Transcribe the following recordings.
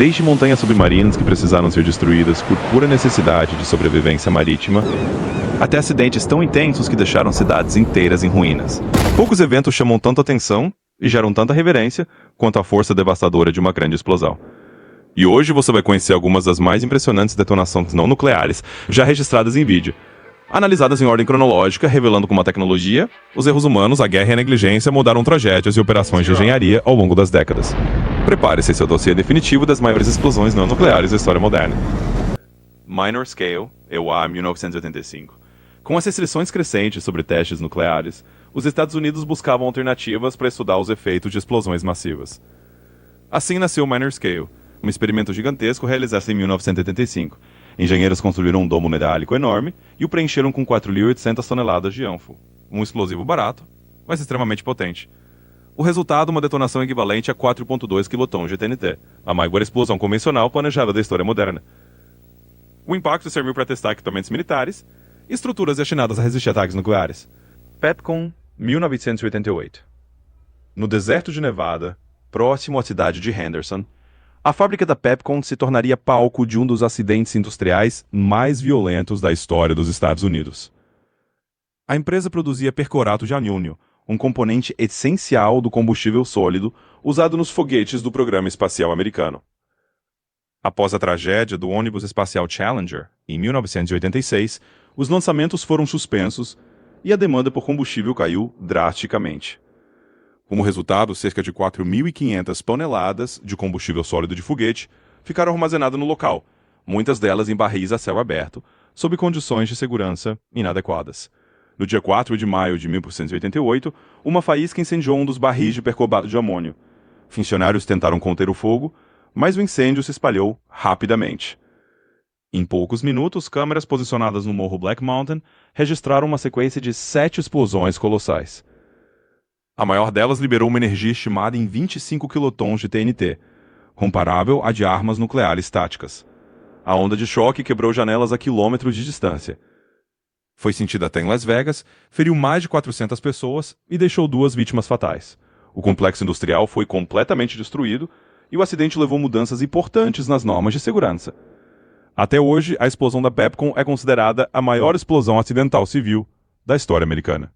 Desde montanhas submarinas que precisaram ser destruídas por pura necessidade de sobrevivência marítima, até acidentes tão intensos que deixaram cidades inteiras em ruínas. Poucos eventos chamam tanta atenção e geram tanta reverência quanto a força devastadora de uma grande explosão. E hoje você vai conhecer algumas das mais impressionantes detonações não nucleares já registradas em vídeo, analisadas em ordem cronológica, revelando como a tecnologia, os erros humanos, a guerra e a negligência mudaram tragédias e operações de engenharia ao longo das décadas. Prepare-se, seu dossiê definitivo das maiores explosões não nucleares da história moderna. Minor Scale, EUA 1985. Com as restrições crescentes sobre testes nucleares, os Estados Unidos buscavam alternativas para estudar os efeitos de explosões massivas. Assim nasceu o Minor Scale, um experimento gigantesco realizado em 1985. Engenheiros construíram um domo metálico enorme e o preencheram com 4.800 toneladas de ânfo, um explosivo barato, mas extremamente potente. O resultado, uma detonação equivalente a 4,2 quilotons de TNT, a maior explosão convencional planejada da história moderna. O impacto serviu para testar equipamentos militares e estruturas destinadas a resistir a ataques nucleares. Pepcon, 1988. No deserto de Nevada, próximo à cidade de Henderson, a fábrica da Pepcon se tornaria palco de um dos acidentes industriais mais violentos da história dos Estados Unidos. A empresa produzia percorato de alumínio, um componente essencial do combustível sólido usado nos foguetes do programa espacial americano. Após a tragédia do ônibus espacial Challenger, em 1986, os lançamentos foram suspensos e a demanda por combustível caiu drasticamente. Como resultado, cerca de 4.500 toneladas de combustível sólido de foguete ficaram armazenadas no local, muitas delas em barris a céu aberto, sob condições de segurança inadequadas. No dia 4 de maio de 1988, uma faísca incendiou um dos barris de percorato de amônio. Funcionários tentaram conter o fogo, mas o incêndio se espalhou rapidamente. Em poucos minutos, câmeras posicionadas no morro Black Mountain registraram uma sequência de 7 explosões colossais. A maior delas liberou uma energia estimada em 25 quilotons de TNT, comparável à de armas nucleares táticas. A onda de choque quebrou janelas a quilômetros de distância. Foi sentida até em Las Vegas, feriu mais de 400 pessoas e deixou 2 vítimas fatais. O complexo industrial foi completamente destruído e o acidente levou mudanças importantes nas normas de segurança. Até hoje, a explosão da Pepcon é considerada a maior explosão acidental civil da história americana.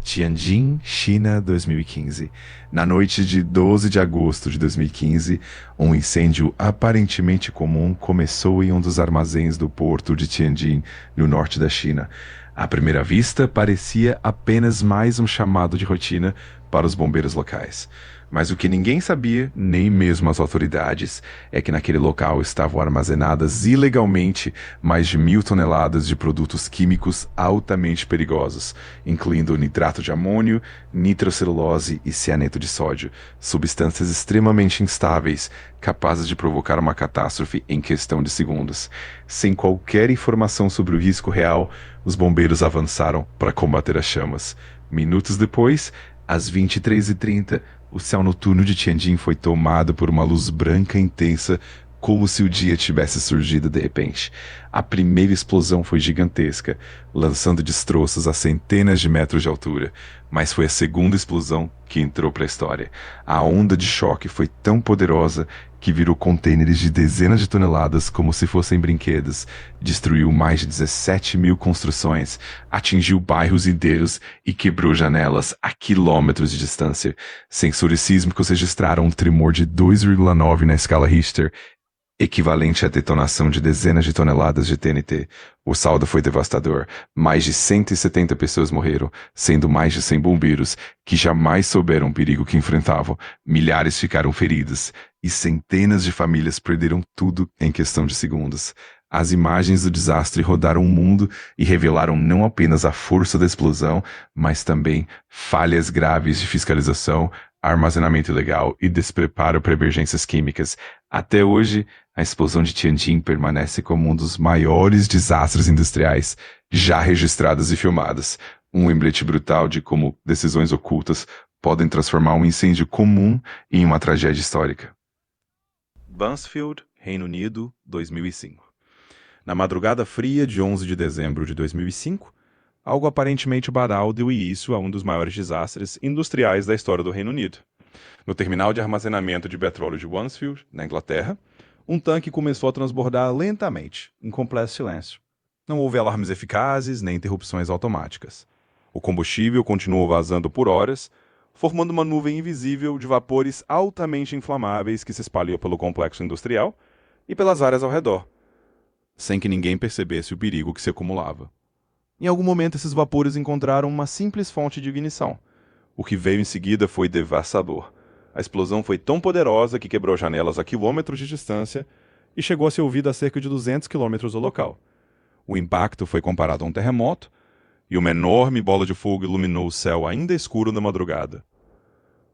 Tianjin, China, 2015. Na noite de 12 de agosto de 2015, um incêndio aparentemente comum começou em um dos armazéns do porto de Tianjin, no norte da China. À primeira vista, parecia apenas mais um chamado de rotina para os bombeiros locais. Mas o que ninguém sabia, nem mesmo as autoridades, é que naquele local estavam armazenadas ilegalmente mais de 1.000 toneladas de produtos químicos altamente perigosos, incluindo nitrato de amônio, nitrocelulose e cianeto de sódio, substâncias extremamente instáveis, capazes de provocar uma catástrofe em questão de segundos. Sem qualquer informação sobre o risco real, os bombeiros avançaram para combater as chamas. Minutos depois, às 23h30, o céu noturno de Tianjin foi tomado por uma luz branca intensa, como se o dia tivesse surgido de repente. A primeira explosão foi gigantesca, lançando destroços a centenas de metros de altura, mas foi a segunda explosão que entrou para a história. A onda de choque foi tão poderosa que virou contêineres de dezenas de toneladas como se fossem brinquedos, destruiu mais de 17.000 construções, atingiu bairros inteiros e quebrou janelas a quilômetros de distância. Sensores sísmicos registraram um tremor de 2,9 na escala Richter, equivalente à detonação de dezenas de toneladas de TNT. O saldo foi devastador. Mais de 170 pessoas morreram, sendo mais de 100 bombeiros, que jamais souberam o perigo que enfrentavam. Milhares ficaram feridos, e centenas de famílias perderam tudo em questão de segundos. As imagens do desastre rodaram o mundo e revelaram não apenas a força da explosão, mas também falhas graves de fiscalização, armazenamento ilegal e despreparo para emergências químicas. Até hoje, a explosão de Tianjin permanece como um dos maiores desastres industriais já registrados e filmados. Um lembrete brutal de como decisões ocultas podem transformar um incêndio comum em uma tragédia histórica. Buncefield, Reino Unido, 2005. Na madrugada fria de 11 de dezembro de 2005, algo aparentemente banal deu início a um dos maiores desastres industriais da história do Reino Unido. No terminal de armazenamento de petróleo de Buncefield, na Inglaterra, um tanque começou a transbordar lentamente, em completo silêncio. Não houve alarmes eficazes nem interrupções automáticas. O combustível continuou vazando por horas, formando uma nuvem invisível de vapores altamente inflamáveis que se espalhou pelo complexo industrial e pelas áreas ao redor, sem que ninguém percebesse o perigo que se acumulava. Em algum momento, esses vapores encontraram uma simples fonte de ignição. O que veio em seguida foi devastador. A explosão foi tão poderosa que quebrou janelas a quilômetros de distância e chegou a ser ouvida a cerca de 200 quilômetros do local. O impacto foi comparado a um terremoto, e uma enorme bola de fogo iluminou o céu ainda escuro na madrugada.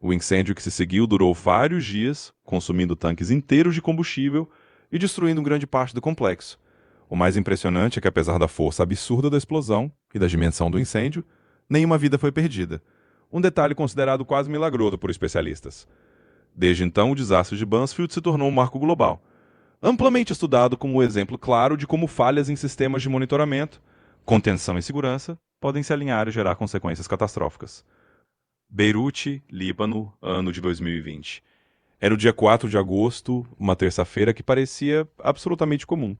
O incêndio que se seguiu durou vários dias, consumindo tanques inteiros de combustível e destruindo grande parte do complexo. O mais impressionante é que, apesar da força absurda da explosão e da dimensão do incêndio, nenhuma vida foi perdida. Um detalhe considerado quase milagroso por especialistas. Desde então, o desastre de Buncefield se tornou um marco global, amplamente estudado como um exemplo claro de como falhas em sistemas de monitoramento, contenção e segurança podem se alinhar e gerar consequências catastróficas. Beirute, Líbano, ano de 2020. Era o dia 4 de agosto, uma terça-feira que parecia absolutamente comum.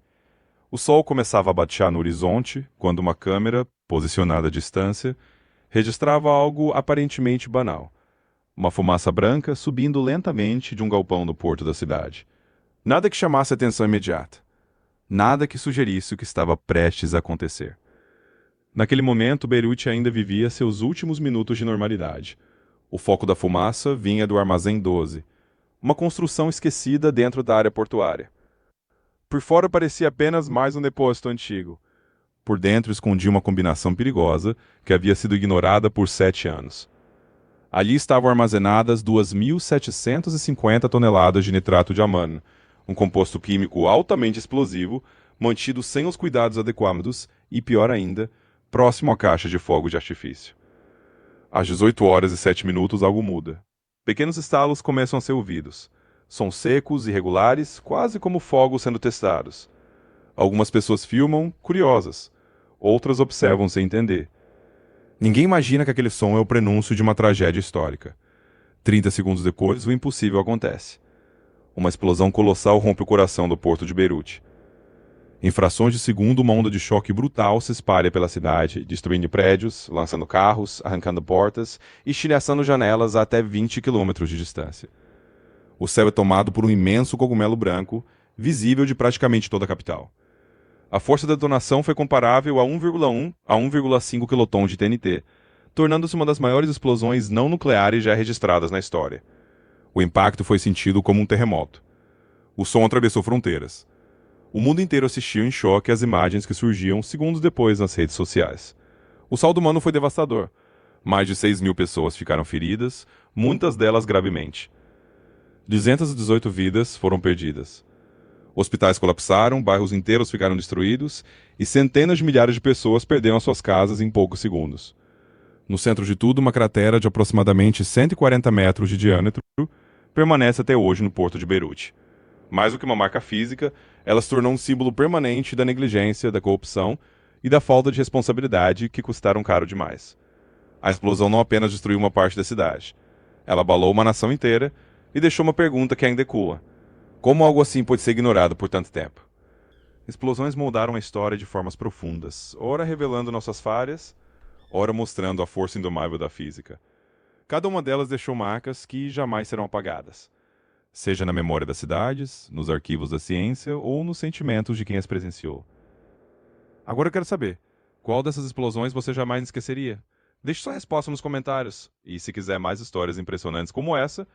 O sol começava a batear no horizonte quando uma câmera, posicionada à distância, registrava algo aparentemente banal. Uma fumaça branca subindo lentamente de um galpão no porto da cidade. Nada que chamasse atenção imediata. Nada que sugerisse o que estava prestes a acontecer. Naquele momento, Beirute ainda vivia seus últimos minutos de normalidade. O foco da fumaça vinha do Armazém 12, uma construção esquecida dentro da área portuária. Por fora parecia apenas mais um depósito antigo. Por dentro escondia uma combinação perigosa que havia sido ignorada por 7 anos. Ali estavam armazenadas 2.750 toneladas de nitrato de amano, um composto químico altamente explosivo, mantido sem os cuidados adequados e, pior ainda, próximo à caixa de fogo de artifício. Às 18 horas e 7 minutos algo muda. Pequenos estalos começam a ser ouvidos. Sons secos, irregulares, quase como fogos sendo testados. Algumas pessoas filmam, curiosas. Outras observam sem entender. Ninguém imagina que aquele som é o prenúncio de uma tragédia histórica. 30 segundos depois, o impossível acontece. Uma explosão colossal rompe o coração do porto de Beirute. Em frações de segundo, uma onda de choque brutal se espalha pela cidade, destruindo prédios, lançando carros, arrancando portas e estilhaçando janelas a até 20 quilômetros de distância. O céu é tomado por um imenso cogumelo branco, visível de praticamente toda a capital. A força da detonação foi comparável a 1,1 a 1,5 quilotons de TNT, tornando-se uma das maiores explosões não nucleares já registradas na história. O impacto foi sentido como um terremoto. O som atravessou fronteiras. O mundo inteiro assistiu em choque às imagens que surgiam segundos depois nas redes sociais. O saldo humano foi devastador. Mais de 6.000 pessoas ficaram feridas, muitas delas gravemente. 218 vidas foram perdidas. Hospitais colapsaram, bairros inteiros ficaram destruídos e centenas de milhares de pessoas perderam suas casas em poucos segundos. No centro de tudo, uma cratera de aproximadamente 140 metros de diâmetro permanece até hoje no porto de Beirute. Mais do que uma marca física, ela se tornou um símbolo permanente da negligência, da corrupção e da falta de responsabilidade que custaram caro demais. A explosão não apenas destruiu uma parte da cidade. Ela abalou uma nação inteira e deixou uma pergunta que ainda ecoa. Como algo assim pode ser ignorado por tanto tempo? Explosões moldaram a história de formas profundas, ora revelando nossas falhas, ora mostrando a força indomável da física. Cada uma delas deixou marcas que jamais serão apagadas, seja na memória das cidades, nos arquivos da ciência ou nos sentimentos de quem as presenciou. Agora eu quero saber, qual dessas explosões você jamais esqueceria? Deixe sua resposta nos comentários, e se quiser mais histórias impressionantes como essa,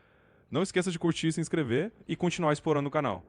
não esqueça de curtir, se inscrever e continuar explorando o canal.